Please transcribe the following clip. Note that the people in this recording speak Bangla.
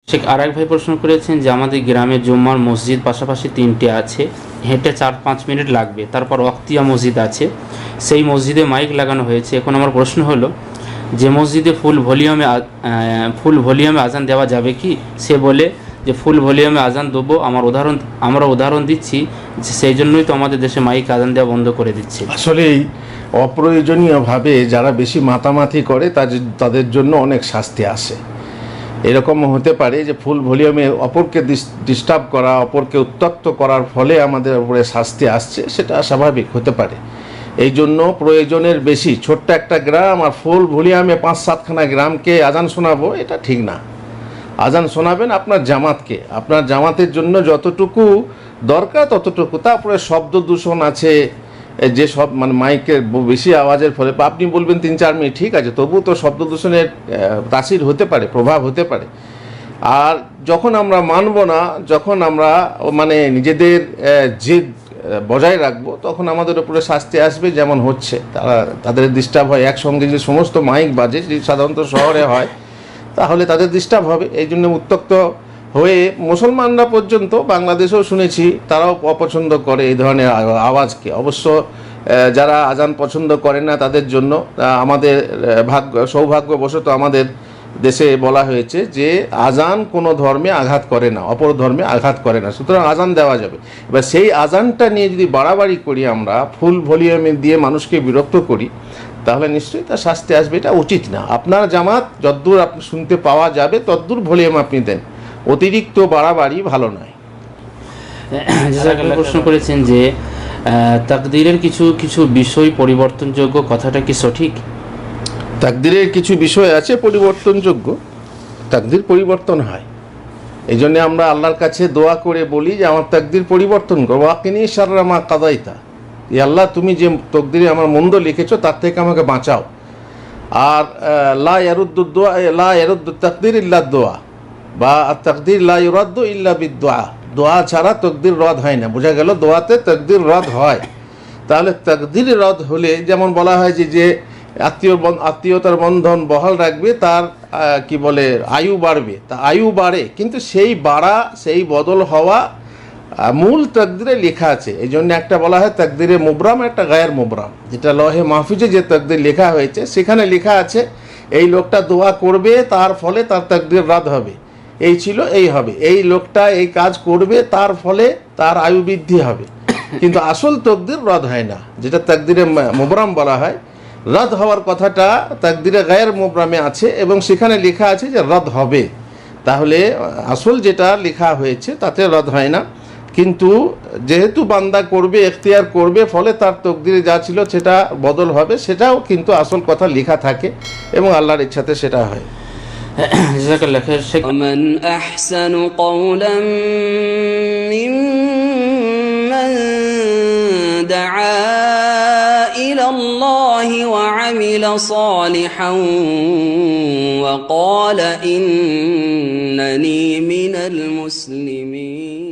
শেখ আরেক ভাই প্রশ্ন করেছেন যে আমাদের গ্রামে জুম্মার মসজিদ পাশাপাশি 3টে আছে, হেঁটে 4-5 মিনিট লাগবে। তারপর ওয়াক্তিয়া মসজিদ আছে, সেই মসজিদে মাইক লাগানো হয়েছে। এখন আমার প্রশ্ন হলো যে মসজিদে ফুল ভলিউমে আজান দেওয়া যাবে কি? সে বলে যে ফুল ভলিউমে আজান দেবো, আমরা উদাহরণ দিচ্ছি যে সেই জন্যই তো আমাদের দেশে মাইক আজান দেওয়া বন্ধ করে দিচ্ছে। আসলেই অপ্রয়োজনীয়ভাবে যারা বেশি মাতামাতি করে তাদের জন্য অনেক শাস্তি আসে। এরকম হতে পারে যে ফুল ভলিউমে অপরকে ডিস্টার্ব করা, অপরকে উত্ত্যক্ত করার ফলে আমাদের উপরে শাস্তি আসছে, সেটা স্বাভাবিক হতে পারে। এই জন্য প্রয়োজনের বেশি ছোট্ট একটা গ্রাম আর ফুল ভলিউমে 5-7খানা গ্রামকে আজান শোনাবো, এটা ঠিক না। আজান শোনাবেন আপনার জামাতকে, আপনার জামাতের জন্য যতটুকু দরকার ততটুকু। তারপরে শব্দ দূষণ আছে, যে সব মাইকের বেশি আওয়াজের ফলে আপনি বলবেন 3-4 মিনিট, ঠিক আছে, তবু তো শব্দ দূষণের তাসির হতে পারে, প্রভাব হতে পারে। আর যখন আমরা মানব না, যখন আমরা নিজেদের জেদ বজায় রাখবো, তখন আমাদের উপরে শাস্তি আসবে। যেমন হচ্ছে তাদের ডিস্টার্ব হয়, একসঙ্গে যে সমস্ত মাইক বাজে, সাধারণত শহরে হয়, তাহলে তাদের ডিস্টার্ব হবে। এই জন্য উত্ত্যক্ত হয়ে মুসলমানরা পর্যন্ত, বাংলাদেশেও শুনেছি, তারাও অপছন্দ করে এই ধরনের আওয়াজকে। অবশ্য যারা আজান পছন্দ করে না তাদের জন্য আমাদের সৌভাগ্যবশত আমাদের দেশে বলা হয়েছে যে আজান কোনো ধর্মে আঘাত করে না, অপর ধর্মে আঘাত করে না, সুতরাং আজান দেওয়া যাবে। এবার সেই আজানটা নিয়ে যদি বাড়াবাড়ি করি, আমরা ফুল ভলিউমে দিয়ে মানুষকে বিরক্ত করি, তাহলে নিশ্চয়ই তার শাস্তি আসবে। এটা উচিত না। আপনার জামাত যদ্দূর আপনি শুনতে পাওয়া যাবে তদ্দূর ভলিউম আপনি দেন, অতিরিক্ত বাড়াবাড়ি ভালো নয়। প্রশ্ন করেছেন যে তাকদীরের কিছু কিছু বিষয় পরিবর্তনযোগ্য, কথাটা কি সঠিক? তাকদীরের কিছু বিষয় আছে পরিবর্তনযোগ্য, তাকদীর পরিবর্তন হয়। এই জন্য আমরা আল্লাহর কাছে দোয়া করে বলি যে আমার তাকদীর পরিবর্তন করো, ওয়াকিনি শাররা মা কাদাইতা, আল্লাহ তুমি যে তকদীরে আমার মন্দ লিখেছো তার থেকে আমাকে বাঁচাও। আর লা ইয়ারুদ্দু তাকদীর ইল্লা দোয়া, বা তাকদীর লা ইউরাদ্দু ইল্লা বিদদুআ, দোয়া ছাড়া তকদীর রদ হয় না। বোঝা গেল দোয়াতে তকদীর রদ হয়। তাহলে তকদীর রদ হলে যেমন বলা হয় যে আত্মীয়তার বন্ধন বহাল রাখবে, তার কি বলে আয়ু বাড়বে, তা আয়ু বাড়ে, কিন্তু সেই বাড়া, সেই বদল হওয়া মূল তকদিরে লেখা আছে। এই জন্য একটা বলা হয় তকদিরে মুবরাম, একটা গায়ের মুবরাম। যেটা লহে মাহফুজে যে তকদির লেখা হয়েছে, সেখানে লেখা আছে এই লোকটা দোয়া করবে, তার ফলে তার তকদির রাদ হবে, এই ছিল, এই হবে। এই লোকটা এই কাজ করবে, তার ফলে তার আয়ু বৃদ্ধি হবে। কিন্তু আসল তকদির রদ হয় না, যেটা তকদিরে মুবরাম বলা হয়। রদ হওয়ার কথাটা তাকদিরে গায়ের মুবরামে আছে এবং সেখানে লেখা আছে যে রদ হবে। তাহলে আসল যেটা লেখা হয়েছে তাতে রদ হয় না। কিন্তু যেহেতু বান্দা করবে, এখতিয়ার করবে, ফলে তার তকদিরে যা ছিল সেটা বদল হবে, সেটাও কিন্তু আসল কথা লেখা থাকে এবং আল্লাহর ইচ্ছাতে সেটা হয়। ومن أحسن قولا ممن دعا إلى الله وعمل صالحا وقال إنني من المسلمين